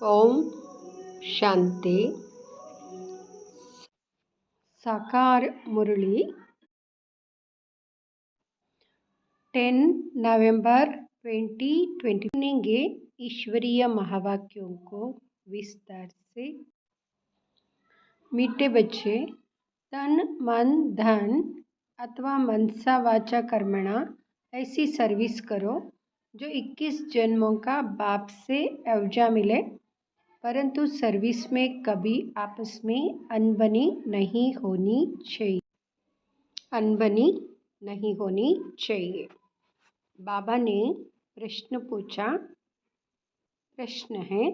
ओम शांति। साकार मुरली 10 नवंबर 2020 सुनेंगे ईश्वरीय महावाक्यों को विस्तार से। मीठे बच्चे, तन मन धन अथवा मनसा वाचा कर्मणा ऐसी सर्विस करो जो 21 जन्मों का बाप से एवजा मिले, परंतु सर्विस में कभी आपस में अनबनी नहीं होनी चाहिए। अनबनी नहीं होनी चाहिए। बाबा ने प्रश्न पूछा। प्रश्न है,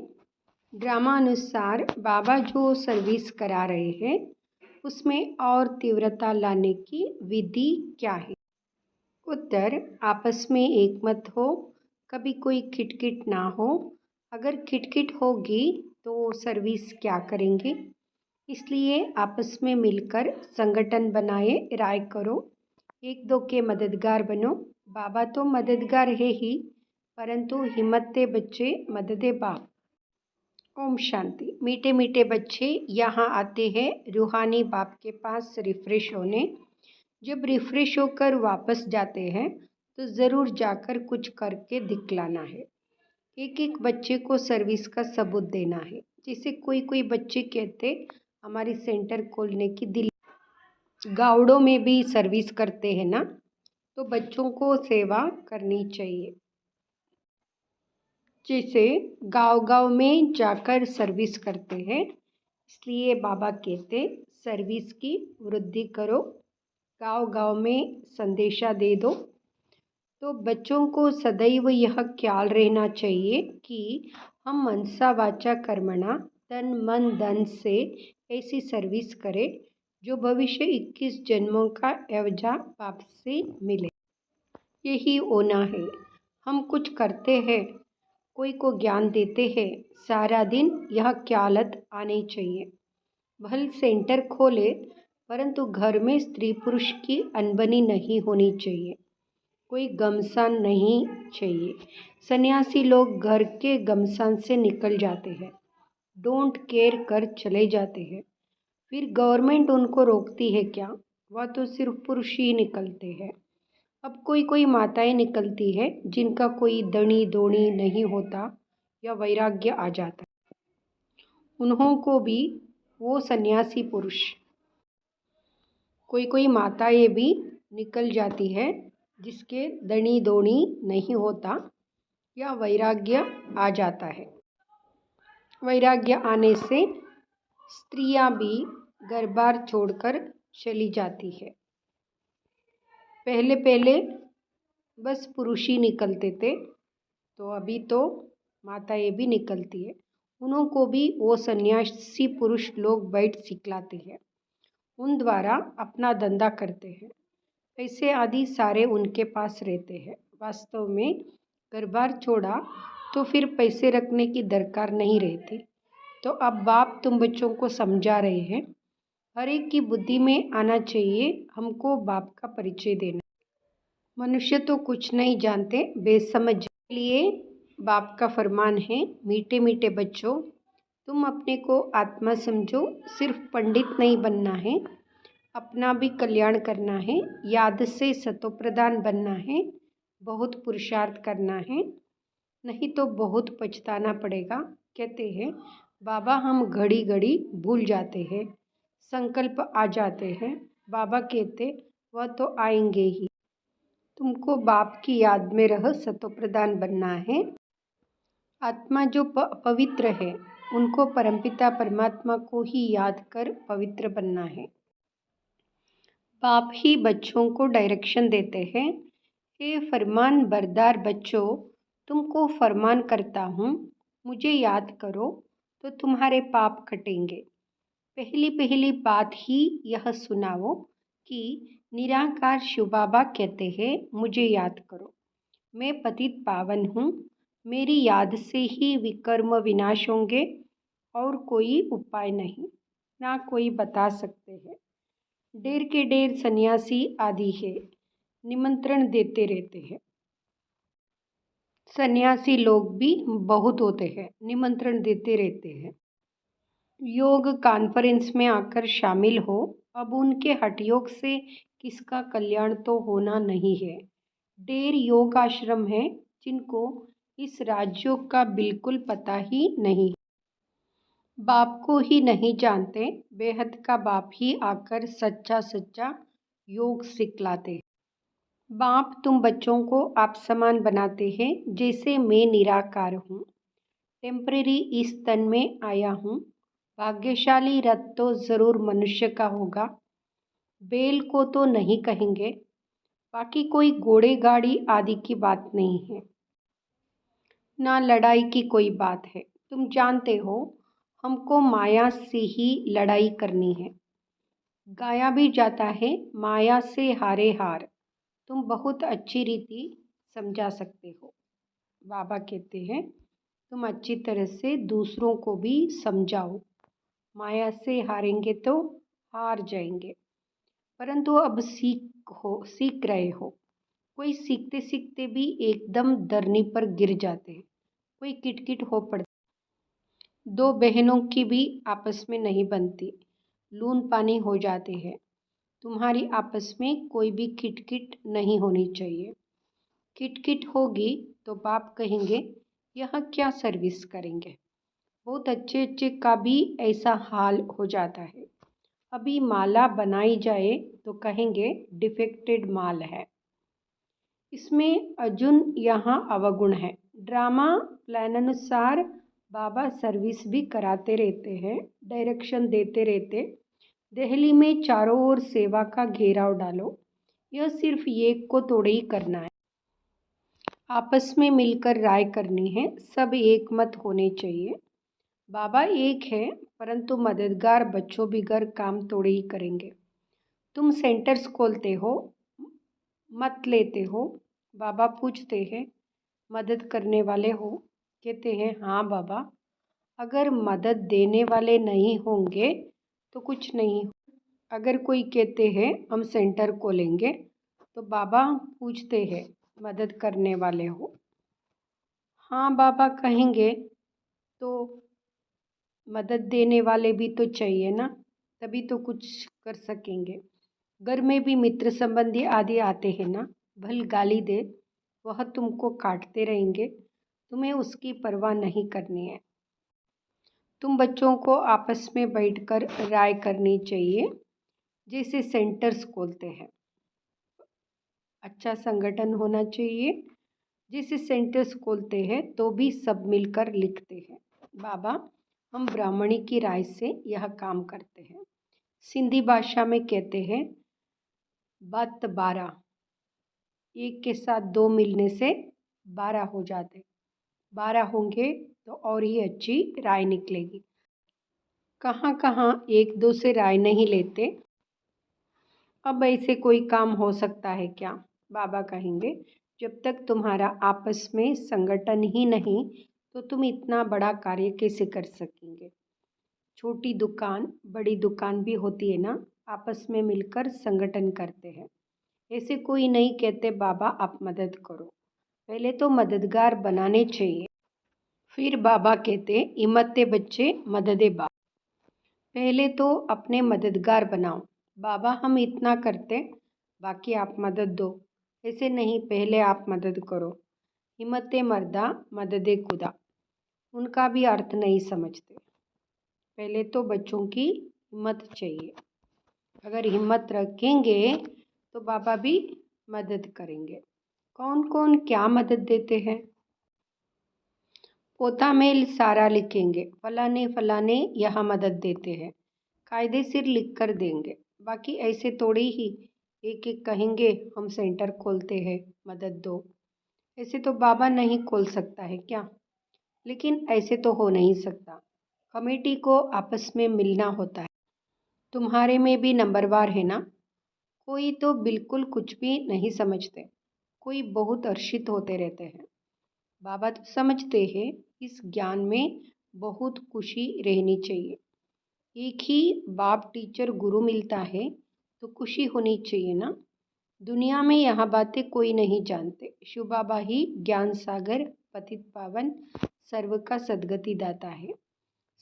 ड्रामानुसार बाबा जो सर्विस करा रहे हैं उसमें और तीव्रता लाने की विधि क्या है? उत्तर, आपस में एकमत हो, कभी कोई खिटखिट ना हो। अगर खिटखिट होगी तो सर्विस क्या करेंगे? इसलिए आपस में मिलकर संगठन बनाए राय करो, एक दो के मददगार बनो। बाबा तो मददगार है ही, परंतु हिम्मते बच्चे मददे बाप। ओम शांति। मीठे मीठे बच्चे यहाँ आते हैं रूहानी बाप के पास रिफ्रेश होने। जब रिफ्रेश होकर वापस जाते हैं तो ज़रूर जाकर कुछ करके दिखलाना है। एक एक बच्चे को सर्विस का सबूत देना है। जैसे कोई कोई बच्चे कहते हमारी सेंटर खोलने की दिल, गाँवों में भी सर्विस करते हैं ना, तो बच्चों को सेवा करनी चाहिए। जैसे गांव में जाकर सर्विस करते हैं, इसलिए बाबा कहते सर्विस की वृद्धि करो, गांव में संदेशा दे दो। तो बच्चों को सदैव यह ख्याल रहना चाहिए कि हम मनसा वाचा कर्मणा तन मन धन से ऐसी सर्विस करें जो भविष्य 21 जन्मों का एवजा बाप से मिले। यही होना है। हम कुछ करते हैं, कोई को ज्ञान देते हैं, सारा दिन यह ख्यालत आनी चाहिए। भले सेंटर खोले, परंतु घर में स्त्री पुरुष की अनबनी नहीं होनी चाहिए, कोई गमसान नहीं चाहिए। सन्यासी लोग घर के गमसान से निकल जाते हैं, डोंट केयर कर चले जाते हैं। फिर गवर्नमेंट उनको रोकती है क्या? वह तो सिर्फ पुरुष ही निकलते हैं। अब कोई कोई माताएं निकलती है जिनका कोई दणी दोणी नहीं होता या वैराग्य आ जाता है, उन्हों को भी वो सन्यासी पुरुष। कोई कोई माताएं भी निकल जाती है जिसके दणी दोणी नहीं होता या वैराग्य आ जाता है। वैराग्य आने से स्त्रियां भी घर बार छोड़कर चली जाती है। पहले पहले बस पुरुष ही निकलते थे, तो अभी तो माताएं भी निकलती है। उन्हों को भी वो सन्यासी पुरुष लोग बैठ सिखलाते हैं, उन द्वारा अपना धंधा करते हैं। पैसे आदि सारे उनके पास रहते हैं। वास्तव में घर बार छोड़ा तो फिर पैसे रखने की दरकार नहीं रहती। तो अब बाप तुम बच्चों को समझा रहे हैं, हर एक की बुद्धि में आना चाहिए हमको बाप का परिचय देना। मनुष्य तो कुछ नहीं जानते, बेसमझ। लिए बाप का फरमान है, मीठे मीठे बच्चों, तुम अपने को आत्मा समझो, सिर्फ पंडित नहीं बनना है, अपना भी कल्याण करना है, याद से सतोप्रधान बनना है, बहुत पुरुषार्थ करना है, नहीं तो बहुत पछताना पड़ेगा। कहते हैं बाबा हम घड़ी घड़ी भूल जाते हैं, संकल्प आ जाते हैं। बाबा कहते वह तो आएंगे ही, तुमको बाप की याद में रह सतोप्रधान बनना है। आत्मा जो पवित्र है उनको परमपिता परमात्मा को ही याद कर पवित्र बनना है। बाप ही बच्चों को डायरेक्शन देते हैं, हे फरमान बरदार बच्चों, तुमको फरमान करता हूँ, मुझे याद करो तो तुम्हारे पाप कटेंगे। पहली पहली बात ही यह सुनाओ कि निराकार शिव बाबा कहते हैं मुझे याद करो, मैं पतित पावन हूँ, मेरी याद से ही विकर्म विनाश होंगे और कोई उपाय नहीं, ना कोई बता सकते हैं। ढेर के ढेर सन्यासी आदि है, निमंत्रण देते रहते हैं। सन्यासी लोग भी बहुत होते हैं, निमंत्रण देते रहते हैं। योग कॉन्फ्रेंस में आकर शामिल हो। अब उनके हठयोग से किसका कल्याण तो होना नहीं है। ढेर योग आश्रम हैं जिनको इस राजयोग का बिल्कुल पता ही नहीं। बाप को ही नहीं जानते, बेहद का बाप ही आकर सच्चा सच्चा योग सिखलाते। बाप तुम बच्चों को आप समान बनाते हैं, जैसे मैं निराकार हूँ, टेम्परेरी इस तन में आया हूँ। भाग्यशाली रथ तो जरूर मनुष्य का होगा, बैल को तो नहीं कहेंगे। बाकी कोई घोड़े गाड़ी आदि की बात नहीं है, ना लड़ाई की कोई बात है। तुम जानते हो हमको माया से ही लड़ाई करनी है। गाया भी जाता है, माया से हारे हार। तुम बहुत अच्छी रीति समझा सकते हो। बाबा कहते हैं तुम अच्छी तरह से दूसरों को भी समझाओ। माया से हारेंगे तो हार जाएंगे, परंतु अब सीख रहे हो। कोई सीखते सीखते भी एकदम धरनी पर गिर जाते हैं, कोई किटकिट हो पड़ते। दो बहनों की भी आपस में नहीं बनती, लून पानी हो जाते हैं। तुम्हारी आपस में कोई भी किटकिट नहीं होनी चाहिए। किटकिट होगी तो बाप कहेंगे यह क्या सर्विस करेंगे। बहुत अच्छे अच्छे का भी ऐसा हाल हो जाता है। अभी माला बनाई जाए तो कहेंगे डिफेक्टेड माल है, इसमें अर्जुन यहाँ अवगुण है। ड्रामा प्लान अनुसार बाबा सर्विस भी कराते रहते हैं, डायरेक्शन देते रहते। दिल्ली में चारों ओर सेवा का घेराव डालो, यह सिर्फ एक को थोड़े ही करना है। आपस में मिलकर राय करनी है, सब एक मत होने चाहिए। बाबा एक है, परंतु मददगार बच्चों बिगर काम थोड़े ही करेंगे। तुम सेंटर्स खोलते हो, मत लेते हो। बाबा पूछते हैं मदद करने वाले हो? कहते हैं हाँ बाबा। अगर मदद देने वाले नहीं होंगे तो कुछ नहीं। अगर कोई कहते हैं हम सेंटर खोलेंगे तो बाबा पूछते हैं मदद करने वाले हो? हाँ बाबा कहेंगे तो मदद देने वाले भी तो चाहिए ना, तभी तो कुछ कर सकेंगे। घर में भी मित्र संबंधी आदि आते हैं ना, भल गाली दे, वह तुमको काटते रहेंगे, तुम्हें उसकी परवाह नहीं करनी है। तुम बच्चों को आपस में बैठकर राय करनी चाहिए, जैसे सेंटर्स खोलते हैं। अच्छा संगठन होना चाहिए। जैसे सेंटर्स खोलते हैं तो भी सब मिलकर लिखते हैं बाबा हम ब्राह्मणी की राय से यह काम करते हैं। सिंधी भाषा में कहते हैं बात 12, एक के साथ दो मिलने से 12 हो जाते, 12 होंगे तो और ही अच्छी राय निकलेगी। कहाँ कहाँ एक दो से राय नहीं लेते। अब ऐसे कोई काम हो सकता है क्या? बाबा कहेंगे जब तक तुम्हारा आपस में संगठन ही नहीं तो तुम इतना बड़ा कार्य कैसे कर सकेंगे। छोटी दुकान बड़ी दुकान भी होती है ना, आपस में मिलकर संगठन करते हैं। ऐसे कोई नहीं कहते बाबा आप मदद करो, पहले तो मददगार बनाने चाहिए। फिर बाबा कहते हिम्मते बच्चे मददे बाप, पहले तो अपने मददगार बनाओ। बाबा हम इतना करते, बाकी आप मदद दो। ऐसे नहीं, पहले आप मदद करो। हिम्मते मर्दा मददे खुदा, उनका भी अर्थ नहीं समझते। पहले तो बच्चों की हिम्मत चाहिए। अगर हिम्मत रखेंगे तो बाबा भी मदद करेंगे। कौन कौन क्या मदद देते हैं? पोता मेल सारा लिखेंगे, फलाने फलाने यहाँ मदद देते हैं, कायदे सिर लिख कर देंगे। बाकी ऐसे थोड़े ही एक एक कहेंगे हम सेंटर खोलते हैं मदद दो। ऐसे तो बाबा नहीं खोल सकता है क्या? लेकिन ऐसे तो हो नहीं सकता, कमेटी को आपस में मिलना होता है। तुम्हारे में भी नंबरवार है ना, कोई तो बिल्कुल कुछ भी नहीं समझते, कोई बहुत हर्षित होते रहते हैं। बाबा तो समझते हैं इस ज्ञान में बहुत खुशी रहनी चाहिए। एक ही बाप टीचर गुरु मिलता है तो खुशी होनी चाहिए ना। दुनिया में यह बातें कोई नहीं जानते, शिव बाबा ही ज्ञान सागर पतित पावन सर्व का सद्गति दाता है।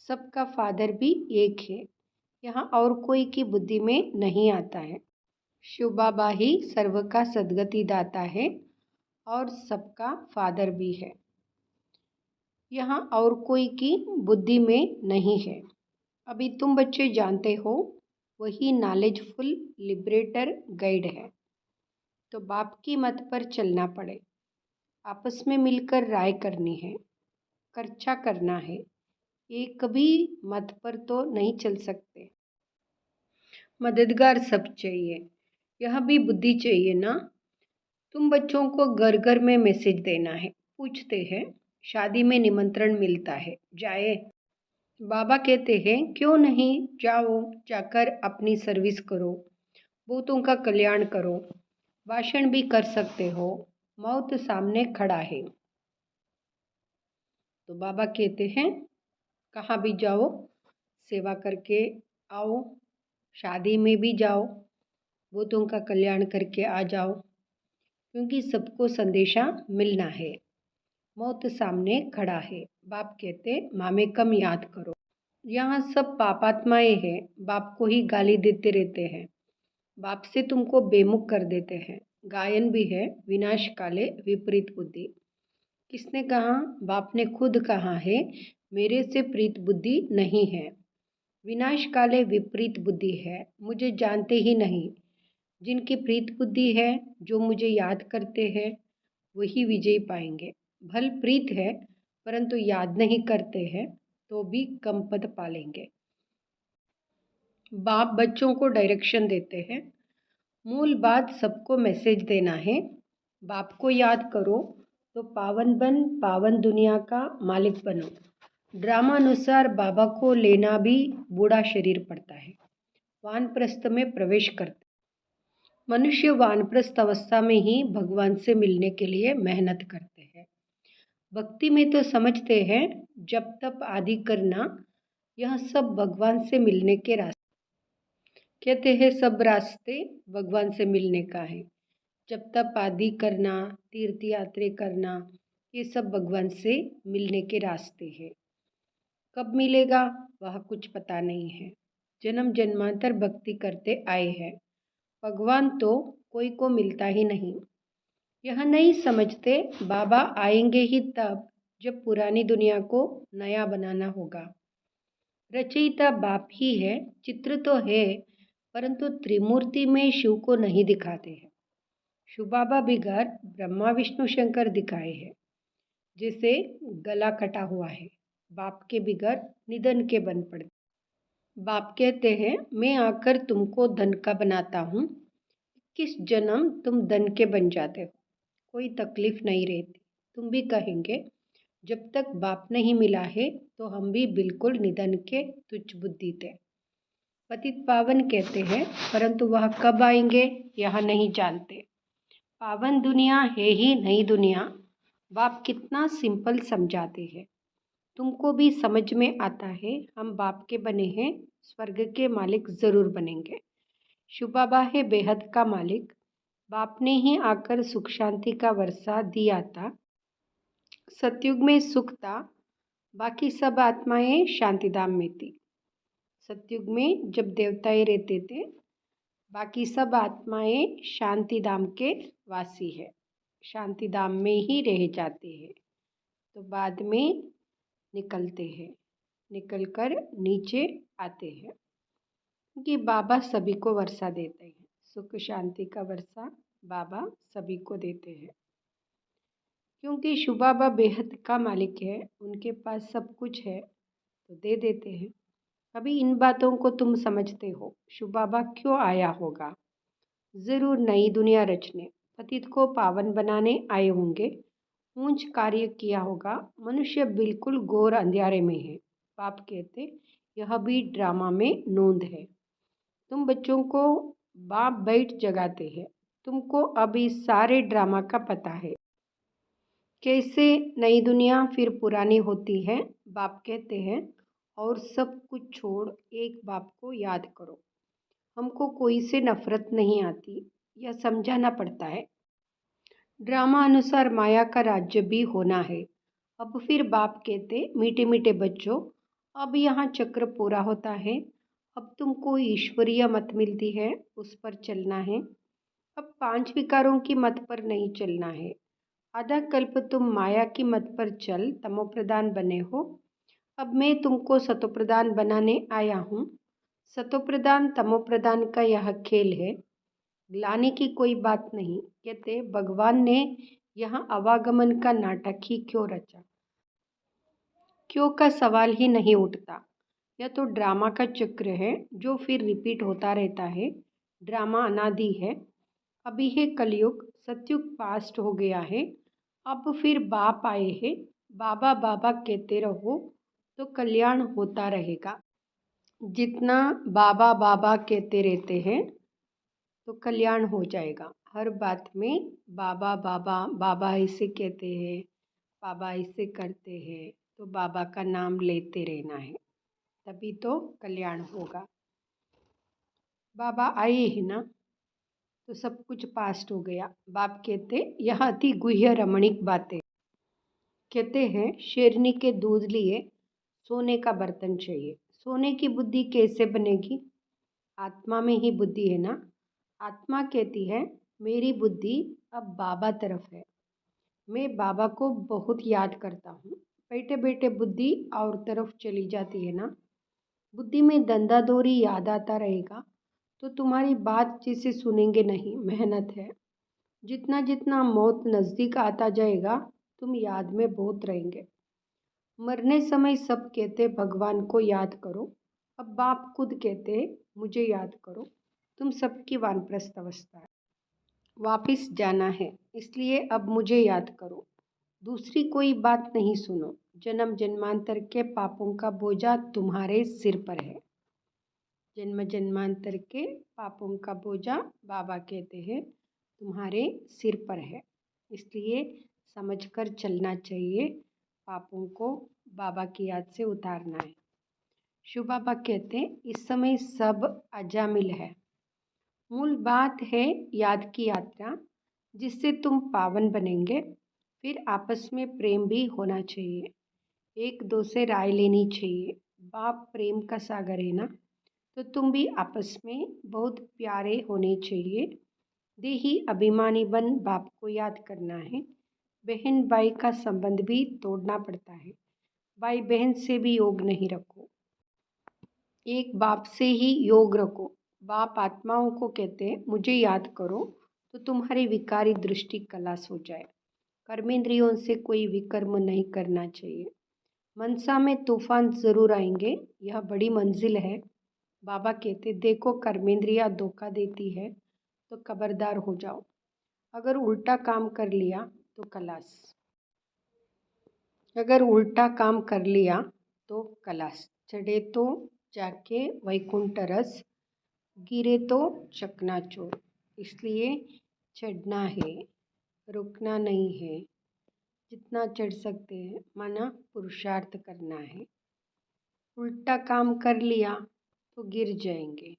सबका फादर भी एक है, यहाँ और कोई की बुद्धि में नहीं आता है। शिव बाबा ही सर्व का सद्गति दाता है और सबका फादर भी है, यहाँ और कोई की बुद्धि में नहीं है। अभी तुम बच्चे जानते हो वही नॉलेजफुल लिबरेटर गाइड है। तो बाप की मत पर चलना पड़े, आपस में मिलकर राय करनी है, खर्चा करना है। एक भी मत पर तो नहीं चल सकते। मददगार सब चाहिए, यह भी बुद्धि चाहिए ना। तुम बच्चों को घर घर में मैसेज देना है, पूछते हैं शादी में निमंत्रण मिलता है, जाए? बाबा कहते हैं क्यों नहीं, जाओ, जाकर अपनी सर्विस करो, भूतों का कल्याण करो, भाषण भी कर सकते हो, मौत सामने खड़ा है। तो बाबा कहते हैं कहाँ भी जाओ, सेवा करके आओ, शादी में भी जाओ, भूतों का कल्याण करके आ जाओ, क्योंकि सबको संदेशा मिलना है, मौत सामने खड़ा है। बाप कहते मामे कम याद करो, यहाँ सब पापात्माएं हैं, बाप को ही गाली देते रहते हैं, बाप से तुमको बेमुख कर देते हैं। गायन भी है, विनाश काले विपरीत बुद्धि। किसने कहा? बाप ने खुद कहा है, मेरे से प्रीत बुद्धि नहीं है, विनाश काले विपरीत बुद्धि है, मुझे जानते ही नहीं। जिनकी प्रीत बुद्धि है, जो मुझे याद करते हैं, वही विजय पाएंगे। भल प्रीत है परंतु याद नहीं करते हैं तो भी कम पद पालेंगे। बाप बच्चों को डायरेक्शन देते हैं, मूल बात सबको मैसेज देना है। बाप को याद करो तो पावन बन, पावन दुनिया का मालिक बनो। ड्रामा अनुसार बाबा को लेना भी बूढ़ा शरीर पड़ता है, वानप्रस्थ में प्रवेश करते। मनुष्य वानप्रस्थ अवस्था में ही भगवान से मिलने के लिए मेहनत करते हैं। भक्ति में तो समझते हैं जब तप आदि करना, यह सब भगवान से मिलने के रास्ते। कहते हैं सब रास्ते भगवान से मिलने का है। जब तप आदि करना, तीर्थ यात्रा करना, ये सब भगवान से मिलने के रास्ते हैं। कब मिलेगा वह कुछ पता नहीं है। जन्म जन्मांतर भक्ति करते आए हैं, भगवान तो कोई को मिलता ही नहीं। यह नहीं समझते बाबा आएंगे ही तब जब पुरानी दुनिया को नया बनाना होगा। रचयिता बाप ही है, चित्र तो है परंतु त्रिमूर्ति में शिव को नहीं दिखाते हैं। शिव बाबा बिगर ब्रह्मा विष्णु शंकर दिखाए हैं, जैसे गला कटा हुआ है, बाप के बिगर निधन के बन पड़ते। बाप कहते हैं मैं आकर तुमको धन का बनाता हूँ, किस जन्म तुम धन के बन जाते हो, कोई तकलीफ नहीं रहती। तुम भी कहेंगे जब तक बाप नहीं मिला है तो हम भी बिल्कुल निधन के तुच्छ बुद्धि थे। पतित पावन कहते हैं परंतु वह कब आएंगे यह नहीं जानते। पावन दुनिया है ही नई दुनिया। बाप कितना सिंपल समझाते हैं, तुमको भी समझ में आता है। हम बाप के बने हैं, स्वर्ग के मालिक जरूर बनेंगे। शिव बाबा है बेहद का मालिक। बाप ने ही आकर सुख शांति का वर्षा दिया था। सतयुग में सुख था, बाकी सब आत्माएं शांतिधाम में थी। सतयुग में जब देवताएं रहते थे, बाकी सब आत्माएं शांतिधाम के वासी है, शांतिधाम में ही रह जाते हैं। तो बाद में निकलते हैं, निकलकर नीचे आते हैं, क्योंकि बाबा सभी को वर्षा देते हैं। सुख शांति का वर्षा बाबा सभी को देते हैं, क्योंकि शिव बाबा बेहद का मालिक है, उनके पास सब कुछ है तो दे देते हैं। अभी इन बातों को तुम समझते हो। शिव बाबा क्यों आया होगा? जरूर नई दुनिया रचने, पतित को पावन बनाने आए होंगे, ऊंच कार्य किया होगा। मनुष्य बिल्कुल घोर अंधेरे में है। बाप कहते यह भी ड्रामा में नोंद है। तुम बच्चों को बाप बैठ जगाते हैं, तुमको अब इस सारे ड्रामा का पता है, कैसे नई दुनिया फिर पुरानी होती है। बाप कहते हैं और सब कुछ छोड़ एक बाप को याद करो। हमको कोई से नफरत नहीं आती, यह समझाना पड़ता है। ड्रामा अनुसार माया का राज्य भी होना है, अब फिर बाप कहते, मीठे मीठे बच्चों, अब यहाँ चक्र पूरा होता है। अब तुमको ईश्वरीय मत मिलती है, उस पर चलना है। अब 5 विकारों की मत पर नहीं चलना है। आधा कल्प तुम माया की मत पर चल तमोप्रधान बने हो। अब मैं तुमको सतोप्रधान बनाने आया हूँ। सतोप्रधान तमोप्रधान का यह खेल है। ग्लानि की कोई बात नहीं। कहते भगवान ने यहाँ आवागमन का नाटक ही क्यों रचा? क्यों का सवाल ही नहीं उठता। यह तो ड्रामा का चक्र है जो फिर रिपीट होता रहता है। ड्रामा अनादि है। अभी है कलयुग, सतयुग पास्ट हो गया है। अब फिर बाप आए हैं। बाबा बाबा कहते रहो तो कल्याण होता रहेगा। जितना बाबा बाबा कहते रहते हैं तो कल्याण हो जाएगा। हर बात में बाबा बाबा बाबा ऐसे कहते हैं, बाबा ऐसे करते हैं, तो बाबा का नाम लेते रहना है, तभी तो कल्याण होगा। बाबा आए ही ना तो सब कुछ पास्ट हो गया। बाप कहते यह अति गुह्य रमणीक बातें। कहते हैं शेरनी के दूध लिए सोने का बर्तन चाहिए। सोने की बुद्धि कैसे बनेगी? आत्मा में ही बुद्धि है ना। आत्मा कहती है मेरी बुद्धि अब बाबा तरफ है। मैं बाबा को बहुत याद करता हूँ। बैठे बैठे बुद्धि और तरफ चली जाती है ना। बुद्धि में धंधादौरी याद आता रहेगा तो तुम्हारी बात जिसे सुनेंगे नहीं। मेहनत है। जितना जितना मौत नज़दीक आता जाएगा तुम याद में बहुत रहेंगे। मरने समय सब कहते भगवान को याद करो। अब बाप खुद कहते मुझे याद करो। तुम सबकी वानप्रस्थ अवस्था है, वापिस जाना है, इसलिए अब मुझे याद करो। दूसरी कोई बात नहीं सुनो। जन्म जन्मांतर के पापों का बोझा तुम्हारे सिर पर है। जन्म जन्मांतर के पापों का बोझा बाबा कहते हैं तुम्हारे सिर पर है, इसलिए समझकर चलना चाहिए। पापों को बाबा की याद से उतारना है। शिव बाबा कहते हैं इस समय सब अजामिल है। मूल बात है याद की यात्रा, जिससे तुम पावन बनेंगे। फिर आपस में प्रेम भी होना चाहिए। एक दो से राय लेनी चाहिए। बाप प्रेम का सागर है ना, तो तुम भी आपस में बहुत प्यारे होने चाहिए। देही अभिमानी बन बाप को याद करना है। बहन भाई का संबंध भी तोड़ना पड़ता है। भाई बहन से भी योग नहीं रखो, एक बाप से ही योग रखो। बाप आत्माओं को कहते हैं मुझे याद करो तो तुम्हारी विकारी दृष्टि खलास हो जाए। कर्मेंद्रियों से कोई विकर्म नहीं करना चाहिए। मनसा में तूफान जरूर आएंगे, यह बड़ी मंजिल है। बाबा कहते देखो कर्मेंद्रिया धोखा देती है तो खबरदार हो जाओ। अगर उल्टा काम कर लिया तो खलास। अगर उल्टा काम कर लिया तो खलास। चढ़े तो जाके वैकुंठ रस, गिरे तो चकनाचूर। इसलिए चढ़ना है, रुकना नहीं है। जितना चढ़ सकते हैं माना पुरुषार्थ करना है। उल्टा काम कर लिया तो गिर जाएंगे।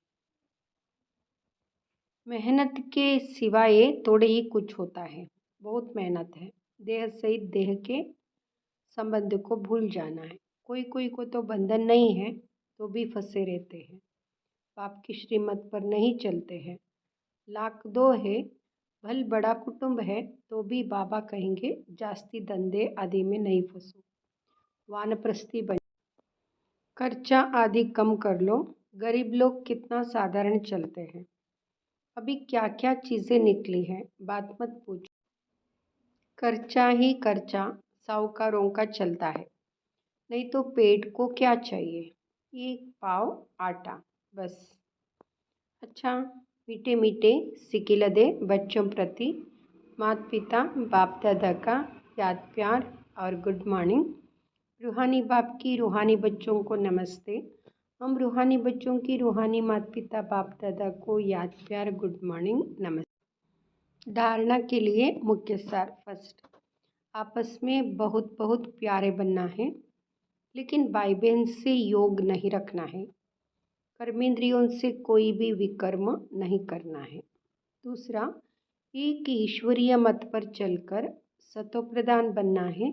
मेहनत के सिवाय थोड़े ही कुछ होता है। बहुत मेहनत है। देह सहित देह के संबंध को भूल जाना है। कोई कोई को तो बंधन नहीं है तो भी फंसे रहते हैं। बाप की श्रीमत पर नहीं चलते हैं। लाख दो है, भल बड़ा कुटुंब है तो भी बाबा कहेंगे जास्ती धंधे आदि में नहीं फंसो, वानप्रस्थी बन। खर्चा आदि कम कर लो। गरीब लोग कितना साधारण चलते हैं। अभी क्या क्या चीज़ें निकली हैं बात मत पूछो। खर्चा ही खर्चा साहूकारों का चलता है। नहीं तो पेट को क्या चाहिए, एक पाव आटा बस। अच्छा, मीठे मीठे सिकिलदे बच्चों प्रति माता पिता बाप दादा का याद प्यार और गुड मॉर्निंग। रूहानी बाप की रूहानी बच्चों को नमस्ते। हम रूहानी बच्चों की रूहानी माता पिता बाप दादा को याद प्यार गुड मॉर्निंग नमस्ते। धारणा के लिए मुख्य सार। फर्स्ट, आपस में बहुत बहुत प्यारे बनना है, लेकिन भाई बहन से योग नहीं रखना है। कर्मेंद्रियों से कोई भी विकर्म नहीं करना है। दूसरा, एक ईश्वरीय मत पर चलकर सतोप्रधान बनना है।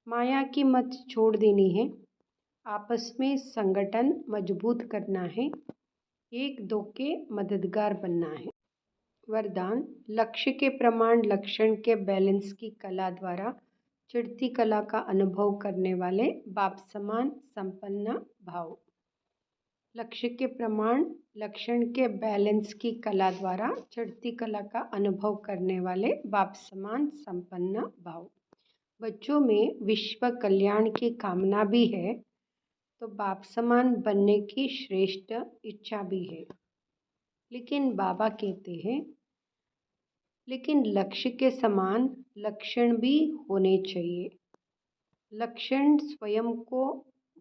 माया की मत छोड़ देनी है, आपस में संगठन मजबूत करना है, एक दो के मददगार बनना है। वरदान: लक्ष्य के प्रमाण लक्षण के बैलेंस की कला द्वारा चढ़ती कला का अनुभव करने वाले बाप समान संपन्न भाव। लक्ष्य के प्रमाण लक्षण के बैलेंस की कला द्वारा चढ़ती कला का अनुभव करने वाले बाप समान संपन्न भाव। बच्चों में विश्व कल्याण की कामना भी है तो बाप समान बनने की श्रेष्ठ इच्छा भी है। लेकिन बाबा कहते हैं, लेकिन लक्ष्य के समान लक्षण भी होने चाहिए। लक्षण स्वयं को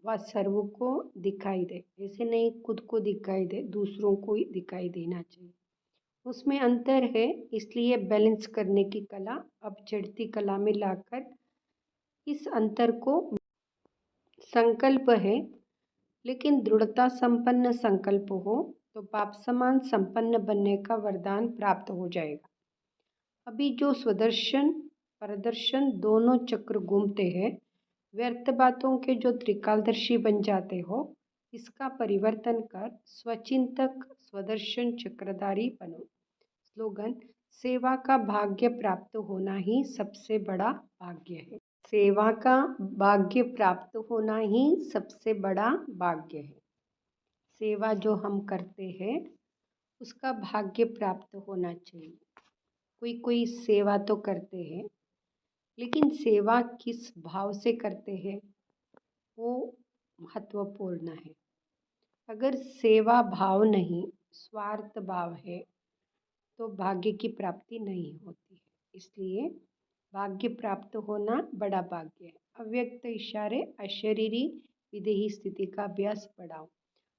व सर्व को दिखाई दे, ऐसे नहीं खुद को दिखाई दे, दूसरों को ही दिखाई देना चाहिए, उसमें अंतर है। इसलिए बैलेंस करने की कला अब चढ़ती कला में लाकर इस अंतर को संकल्प है। लेकिन दृढ़ता संपन्न संकल्प हो तो बाप समान संपन्न बनने का वरदान प्राप्त हो जाएगा। अभी जो स्वदर्शन परदर्शन दोनों चक्र घूमते हैं, व्यर्थ बातों के जो त्रिकालदर्शी बन जाते हो, इसका परिवर्तन कर स्वचिंतक स्वदर्शन चक्रधारी बनो। स्लोगन: सेवा का भाग्य प्राप्त होना ही सबसे बड़ा भाग्य है। सेवा का भाग्य प्राप्त होना ही सबसे बड़ा भाग्य है। सेवा जो हम करते हैं उसका भाग्य प्राप्त होना चाहिए। कोई सेवा तो करते हैं, लेकिन सेवा किस भाव से करते हैं वो महत्वपूर्ण है। अगर सेवा भाव नहीं, स्वार्थ भाव है तो भाग्य की प्राप्ति नहीं होती है। इसलिए भाग्य प्राप्त होना बड़ा भाग्य है। अव्यक्त इशारे अशरीरी विदेही स्थिति का अभ्यास बढ़ाओ।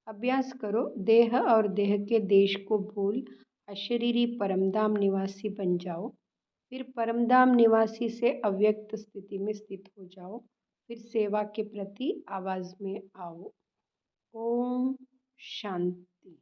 अभ्यास करो, देह और देह के देश को भूल अशरीरी परमधाम निवासी बन जाओ। फिर परमधाम निवासी से अव्यक्त स्थिति में स्थित हो जाओ। फिर सेवा के प्रति आवाज में आओ। ओम शांति।